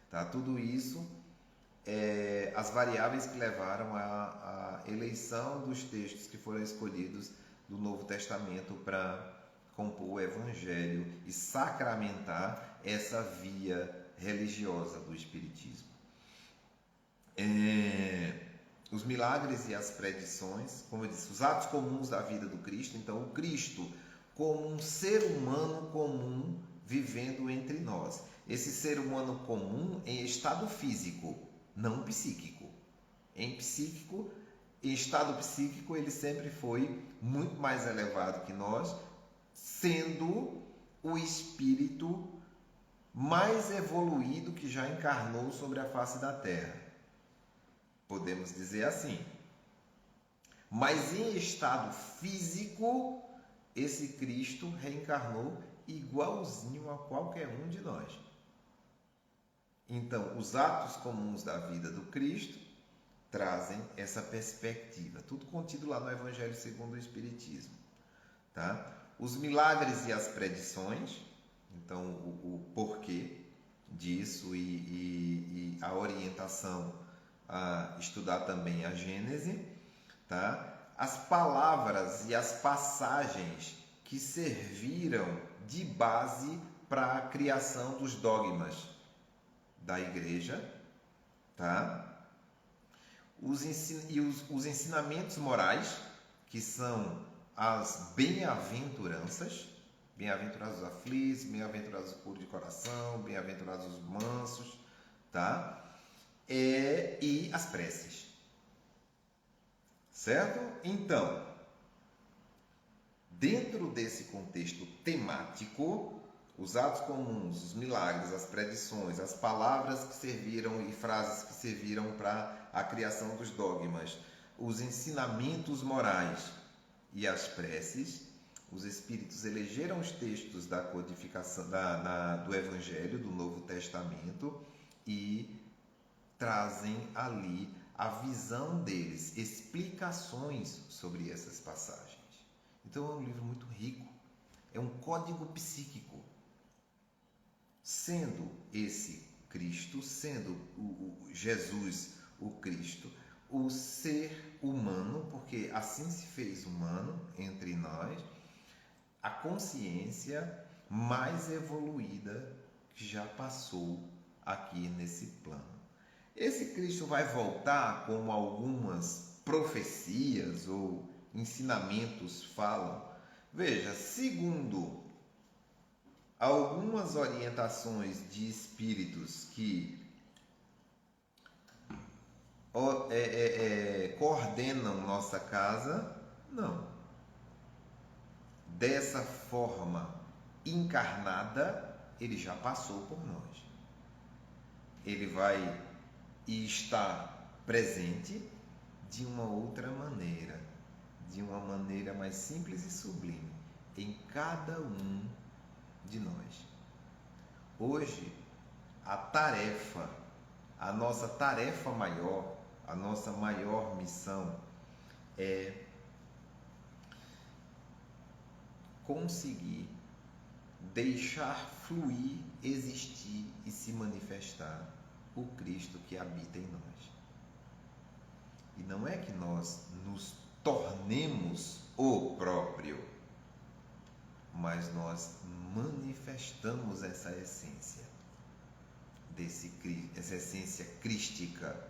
tá? Tudo isso as variáveis que levaram à eleição dos textos que foram escolhidos do Novo Testamento para compor o Evangelho e sacramentar essa via religiosa do Espiritismo. Os milagres e as predições, como eu disse, os atos comuns da vida do Cristo. Então, o Cristo como um ser humano comum vivendo entre nós. Esse ser humano comum em estado físico, não psíquico. Em estado psíquico, ele sempre foi muito mais elevado que nós, sendo o espírito mais evoluído que já encarnou sobre a face da Terra. Podemos dizer assim. Mas em estado físico, esse Cristo reencarnou igualzinho a qualquer um de nós. Então, os atos comuns da vida do Cristo trazem essa perspectiva. Tudo contido lá no Evangelho segundo o Espiritismo. Tá? Os milagres e as predições, então o porquê disso e a orientação a estudar também a Gênese, tá? As palavras e as passagens que serviram de base para a criação dos dogmas da Igreja, tá? Os ensinamentos morais, que são as bem-aventuranças, bem-aventurados os aflitos, bem-aventurados os puros de coração, bem-aventurados os mansos, tá? E as preces. Certo? Então, dentro desse contexto temático, os atos comuns, os milagres, as predições, as palavras que serviram e frases que serviram para a criação dos dogmas, os ensinamentos morais e as preces, os espíritos elegeram os textos da codificação do Evangelho, do Novo Testamento, e trazem ali a visão deles, explicações sobre essas passagens. Então é um livro muito rico, é um código psíquico. Sendo esse Cristo, sendo o Jesus, o Cristo, o ser humano, porque assim se fez humano entre nós, a consciência mais evoluída que já passou aqui nesse plano. Esse Cristo vai voltar, como algumas profecias ou ensinamentos falam. Veja, segundo algumas orientações de espíritos que coordenam nossa casa, não. Dessa forma encarnada, ele já passou por nós. Ele vai estar presente de uma outra maneira, de uma maneira mais simples e sublime, em cada um de nós. Hoje, a nossa tarefa maior, a nossa maior missão é conseguir deixar fluir, existir e se manifestar o Cristo que habita em nós. E não é que nós nos tornemos o próprio, mas nós manifestamos essa essência, essa essência crística,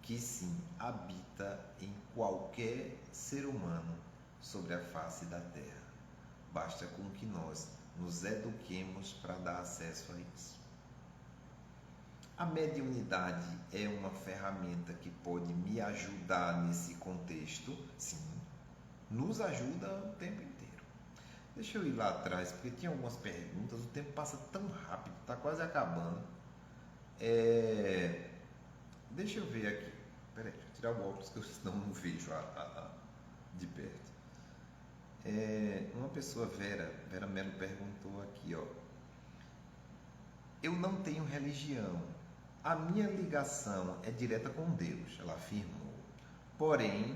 que sim, habita em qualquer ser humano sobre a face da terra. Basta com que nós nos eduquemos para dar acesso a isso. A mediunidade é uma ferramenta que pode me ajudar nesse contexto? Sim, nos ajuda o tempo inteiro. Deixa eu ir lá atrás, porque tinha algumas perguntas, o tempo passa tão rápido, está quase acabando. Deixa eu ver aqui. Peraí, deixa eu tirar o óculos que eu senão não vejo de perto. Uma pessoa, Vera Mello, perguntou aqui, ó. Eu não tenho religião. A minha ligação é direta com Deus, ela afirmou. Porém,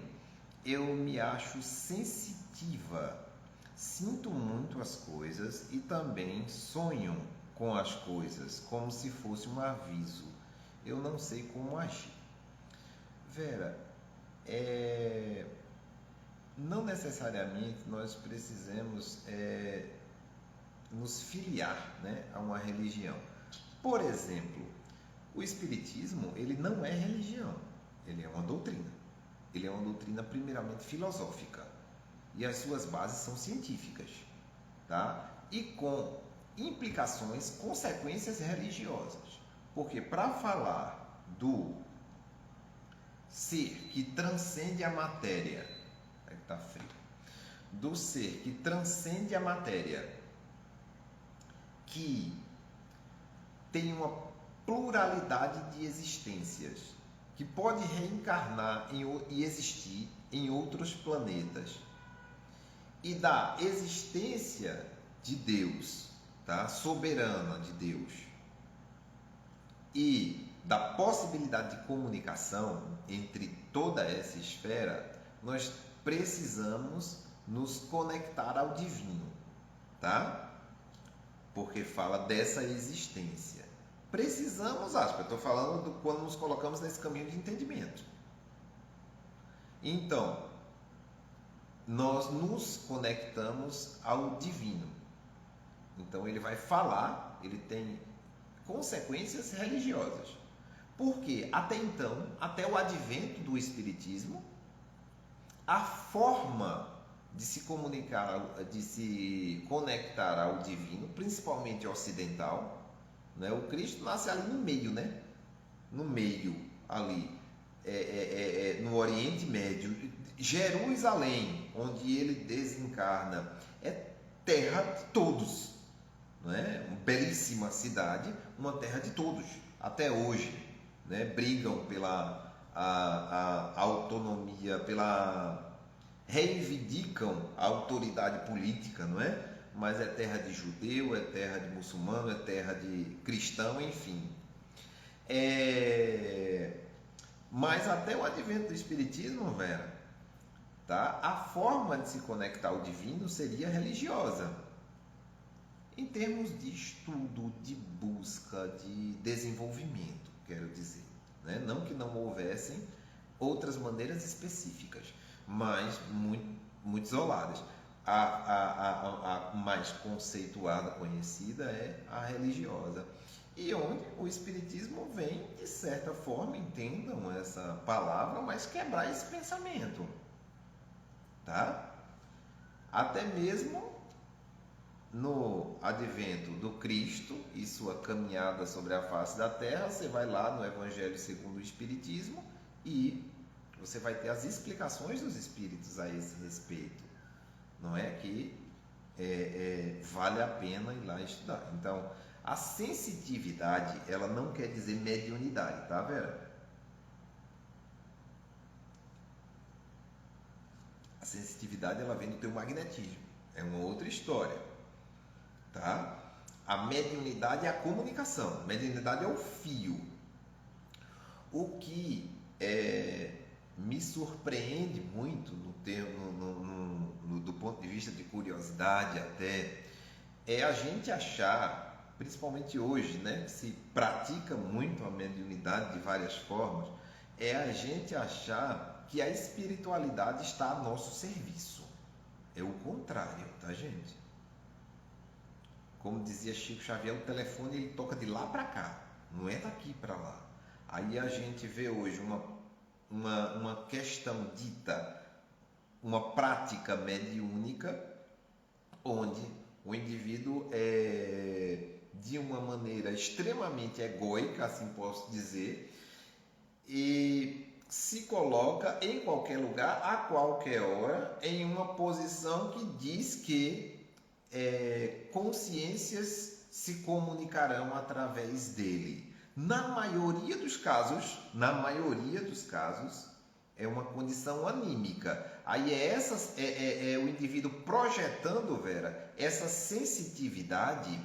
eu me acho sensitiva. Sinto muito as coisas e também sonho com as coisas, como se fosse um aviso. Eu não sei como agir. Vera, não necessariamente nós precisamos nos filiar, né, a uma religião. Por exemplo, o Espiritismo, ele não é religião, ele é uma doutrina. Ele é uma doutrina primeiramente filosófica e as suas bases são científicas, tá? E com implicações, consequências religiosas. Porque para falar do ser que transcende a matéria, tá frio, do ser que transcende a matéria, que tem uma pluralidade de existências, que pode reencarnar e existir em outros planetas, e da existência de Deus, tá? Soberana de Deus, e da possibilidade de comunicação entre toda essa esfera, nós precisamos nos conectar ao divino, tá? Porque fala dessa existência. Precisamos, eu estou falando quando nos colocamos nesse caminho de entendimento. Então, nós nos conectamos ao divino. Então, ele vai falar, ele tem consequências religiosas. Porque até então, até o advento do Espiritismo, a forma de se comunicar, de se conectar ao divino, principalmente ocidental, né? O Cristo nasce ali no meio, né? No meio, ali, no Oriente Médio. Jerusalém, onde ele desencarna, é terra de todos, não é? Uma belíssima cidade, uma terra de todos, até hoje, né? Brigam pela a autonomia, reivindicam a autoridade política, não é? Mas é terra de judeu, é terra de muçulmano, é terra de cristão, enfim. Mas até o advento do Espiritismo, Vera, tá? A forma de se conectar ao divino seria religiosa. Em termos de estudo, de busca, de desenvolvimento, quero dizer. Né? Não que não houvessem outras maneiras específicas, mas muito isoladas. A mais conceituada, conhecida é a religiosa. E onde o Espiritismo vem, de certa forma, entendam essa palavra, mas quebrar esse pensamento. Tá? Até mesmo no advento do Cristo e sua caminhada sobre a face da terra, você vai lá no Evangelho segundo o Espiritismo e você vai ter as explicações dos Espíritos a esse respeito. Não é que vale a pena ir lá estudar. Então, a sensitividade, ela não quer dizer mediunidade, tá, Vera? A sensitividade, ela vem do teu magnetismo. É uma outra história, tá? A mediunidade é a comunicação. A mediunidade é o fio. O que me surpreende muito do ponto de vista de curiosidade até, é a gente achar, principalmente hoje, né, que se pratica muito a mediunidade de várias formas, é a gente achar que a espiritualidade está a nosso serviço. É o contrário, tá, gente? Como dizia Chico Xavier, o telefone ele toca de lá para cá, não é daqui para lá. Aí a gente vê hoje uma questão dita, uma prática mediúnica, onde o indivíduo de uma maneira extremamente egóica, assim posso dizer, e se coloca em qualquer lugar, a qualquer hora, em uma posição que diz que consciências se comunicarão através dele. Na maioria dos casos, é uma condição anímica. Aí é o indivíduo projetando, Vera, essa sensitividade,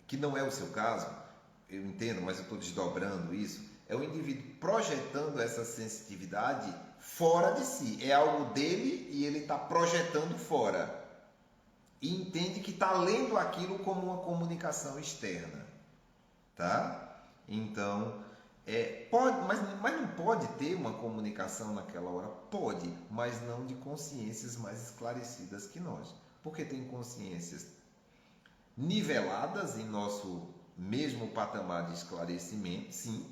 que não é o seu caso, eu entendo, mas eu estou desdobrando isso. É o indivíduo projetando essa sensitividade fora de si. É algo dele e ele está projetando fora. E entende que está lendo aquilo como uma comunicação externa. Tá? Então, pode, mas não pode ter uma comunicação naquela hora? Pode, mas não de consciências mais esclarecidas que nós. Porque tem consciências niveladas em nosso mesmo patamar de esclarecimento, sim,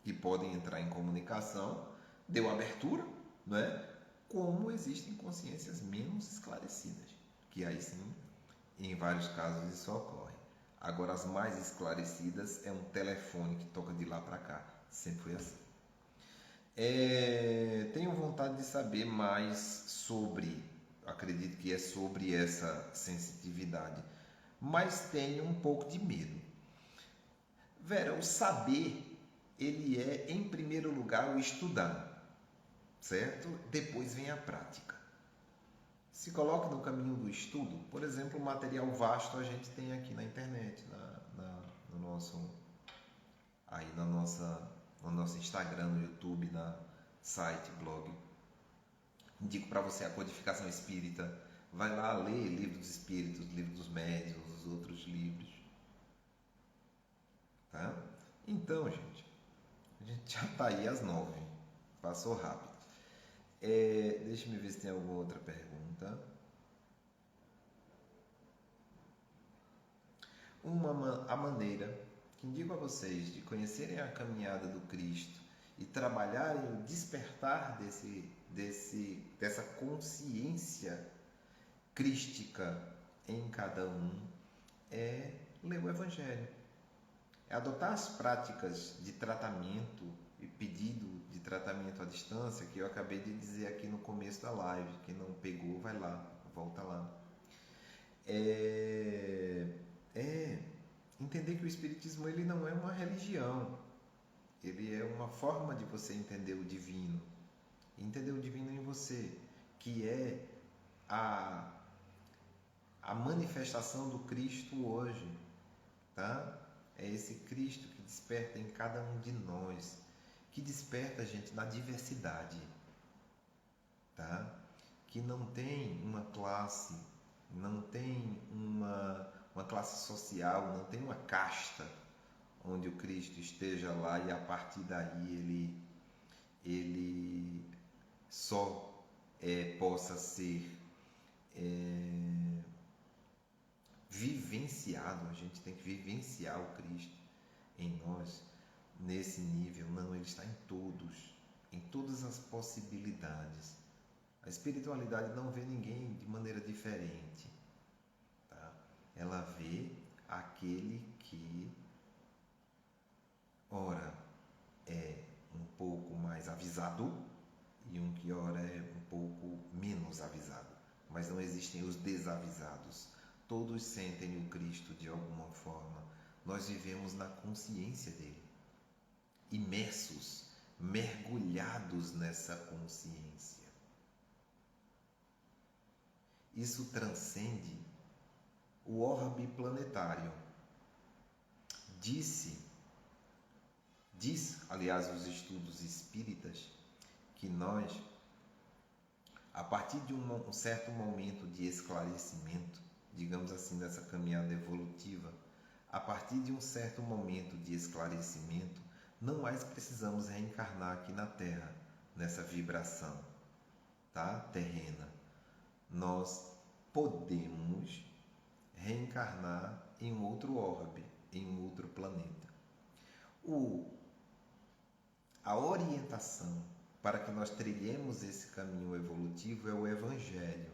que podem entrar em comunicação, deu abertura, né? Como existem consciências menos esclarecidas, que aí sim, em vários casos isso ocorre. Agora, as mais esclarecidas é um telefone que toca de lá para cá, sempre foi assim. Tenho vontade de saber mais sobre, acredito que é sobre essa sensitividade, mas tenho um pouco de medo. Vera, o saber, ele é, em primeiro lugar, o estudar, certo? Depois vem a prática. Se coloque no caminho do estudo, por exemplo, material vasto a gente tem aqui na internet, no nosso Instagram, no YouTube, na site, blog. Indico para você a Codificação Espírita. Vai lá ler Livro dos Espíritos, Livro dos Médiuns, os outros livros. Tá? Então, gente, a gente já está aí às 9. Passou rápido. Deixa eu ver se tem alguma outra pergunta. A maneira que indico a vocês de conhecerem a caminhada do Cristo e trabalharem o despertar dessa consciência crística em cada um é ler o Evangelho. É adotar as práticas de tratamento e pedido de tratamento à distância que eu acabei de dizer aqui no começo da live. Quem não pegou, vai lá, volta lá. Entender que o Espiritismo ele não é uma religião. Ele é uma forma de você entender o divino. Entender o divino em você, que é a manifestação do Cristo hoje, tá? É esse Cristo que desperta em cada um de nós, que desperta a gente na diversidade, tá? Que não tem uma classe, não tem uma classe social, não tem uma casta onde o Cristo esteja lá e a partir daí ele só possa ser vivenciado. A gente tem que vivenciar o Cristo em nós nesse nível. Não, ele está em todas as possibilidades. A espiritualidade não vê ninguém de maneira diferente, tá? Ela vê aquele que ora é um pouco mais avisado e um que ora é um pouco menos avisado, mas não existem os desavisados. Todos sentem o Cristo de alguma forma. Nós vivemos na consciência dele, imersos, mergulhados nessa consciência. Isso transcende o orbe planetário. Diz, aliás, os estudos espíritas, que nós, a partir de um certo momento de esclarecimento, digamos assim, dessa caminhada evolutiva, a partir de um certo momento de esclarecimento, não mais precisamos reencarnar aqui na Terra, nessa vibração, tá? Terrena. Nós podemos reencarnar em um outro orbe, em um outro planeta. A orientação para que nós trilhemos esse caminho evolutivo é o Evangelho.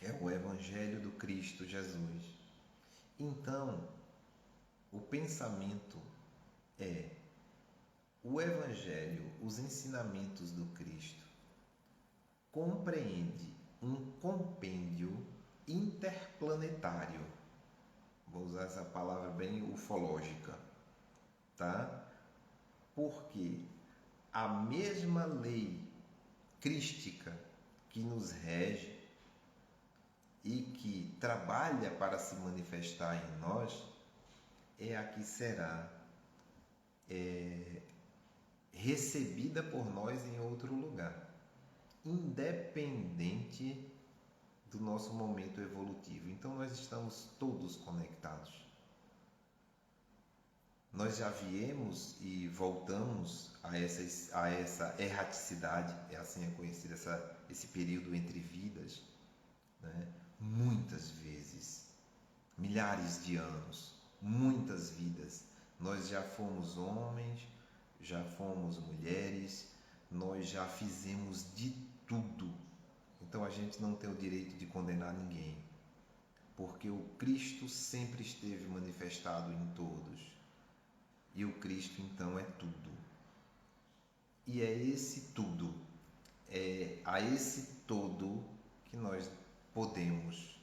é o Evangelho do Cristo Jesus. Então, o pensamento é o Evangelho, os ensinamentos do Cristo, compreende um compêndio interplanetário. Vou usar essa palavra bem ufológica, tá? Porque a mesma lei crística que nos rege e que trabalha para se manifestar em nós é a que será recebida por nós em outro lugar, independente do nosso momento evolutivo. Então nós estamos todos conectados. Nós já viemos e voltamos a essa erraticidade, assim é conhecido esse período entre vidas, né? Muitas vezes, milhares de anos, muitas vidas. Nós já fomos homens, já fomos mulheres, nós já fizemos de tudo. Então a gente não tem o direito de condenar ninguém, porque o Cristo sempre esteve manifestado em todos. E o Cristo então é tudo. E é esse tudo, é a esse todo que nós podemos,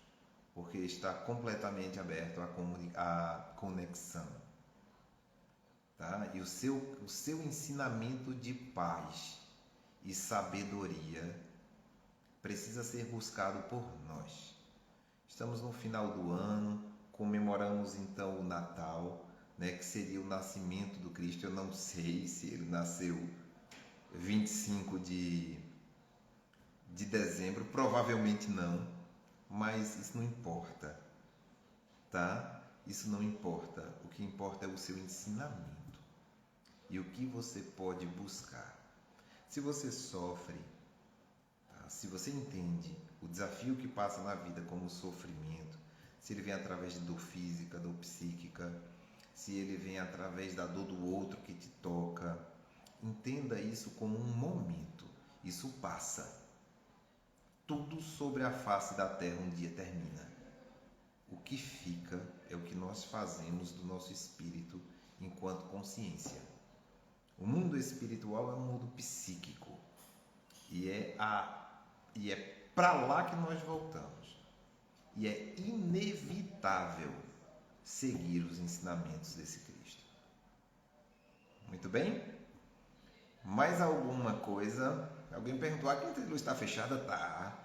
porque está completamente aberto à conexão. Tá? E o seu ensinamento de paz e sabedoria precisa ser buscado por nós. Estamos no final do ano, comemoramos então o Natal, né, que seria o nascimento do Cristo. Eu não sei se ele nasceu 25 de dezembro, provavelmente não, mas isso não importa, tá? Isso não importa. O que importa é o seu ensinamento e o que você pode buscar. Se você sofre, tá? Se você entende o desafio que passa na vida como sofrimento, se ele vem através de dor física, dor psíquica, se ele vem através da dor do outro que te toca, entenda isso como um momento. Isso passa. Tudo sobre a face da terra um dia termina. O que fica é o que nós fazemos do nosso espírito enquanto consciência. O mundo espiritual é um mundo psíquico e é para lá que nós voltamos. E é inevitável seguir os ensinamentos desse Cristo. Muito bem? Mais alguma coisa? Alguém perguntou, a quinta de luz está fechada? Tá.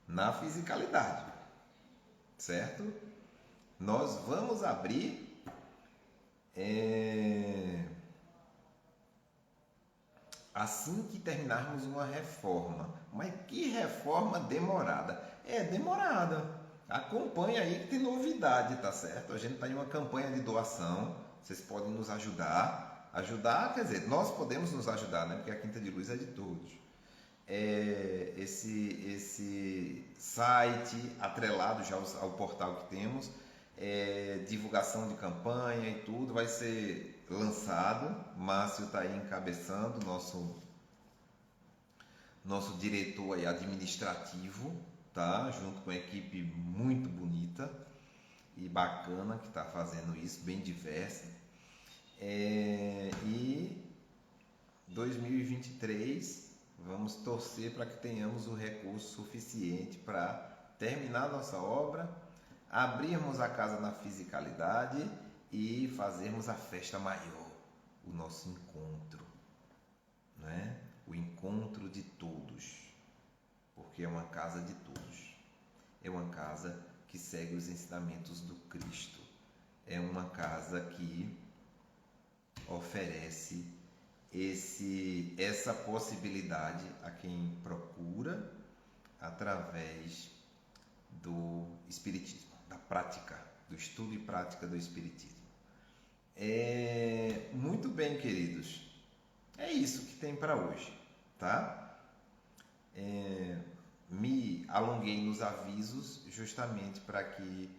Na fisicalidade. Certo? Nós vamos abrir assim que terminarmos uma reforma. Mas que reforma demorada? É demorada. Acompanha aí que tem novidade, tá certo? A gente está em uma campanha de doação. Vocês podem nos ajudar. Ajudar, quer dizer, nós podemos nos ajudar, né? Porque a Quinta de Luz é de todos. Esse site atrelado já ao portal que temos, divulgação de campanha e tudo vai ser lançado. Márcio está aí encabeçando, nosso diretor aí administrativo, tá? Junto com uma equipe muito bonita e bacana que está fazendo isso, bem diversa. E 2023 vamos torcer para que tenhamos o recurso suficiente para terminar nossa obra, abrirmos a casa na fisicalidade e fazermos a festa maior, o nosso encontro, né? O encontro de todos, porque é uma casa de todos, é uma casa que segue os ensinamentos do Cristo, é uma casa que oferece essa possibilidade a quem procura através do Espiritismo, da prática, do estudo e prática do Espiritismo. Muito bem, queridos. É isso que tem para hoje, tá? Me alonguei nos avisos justamente para que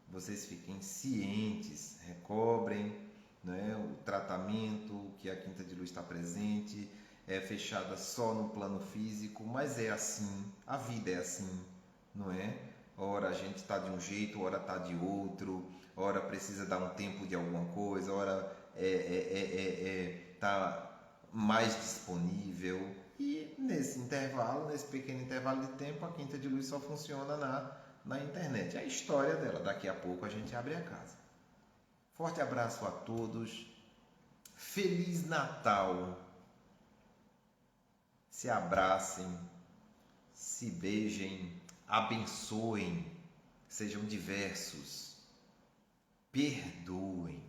vocês fiquem cientes, recobrem, né, o tratamento, que a Quinta de Luz está presente, é fechada só no plano físico, mas é assim, a vida é assim, não é? ora a gente está de um jeito, ora está de outro, ora precisa dar um tempo de alguma coisa, ora está mais disponível. E nesse intervalo, nesse pequeno intervalo de tempo, a Quinta de Luz só funciona na internet. É a história dela. Daqui a pouco a gente abre a casa. Forte abraço a todos. Feliz Natal. Se abracem, se beijem, abençoem, sejam diversos. Perdoem.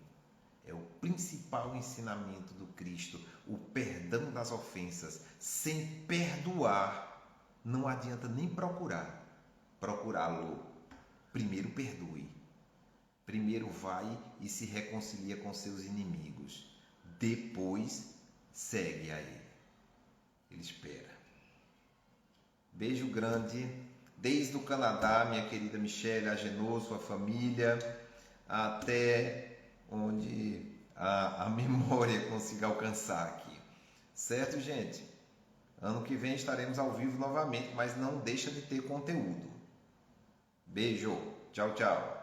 É o principal ensinamento do Cristo, o perdão das ofensas. Sem perdoar, não adianta nem procurá-lo. Primeiro perdoe. Primeiro vai e se reconcilia com seus inimigos. Depois segue a ele. Ele espera. Beijo grande. Desde o Canadá, minha querida Michele, Agenor, sua família, até onde a memória consiga alcançar aqui. Certo, gente? Ano que vem estaremos ao vivo novamente, mas não deixa de ter conteúdo. Beijo. Tchau, tchau.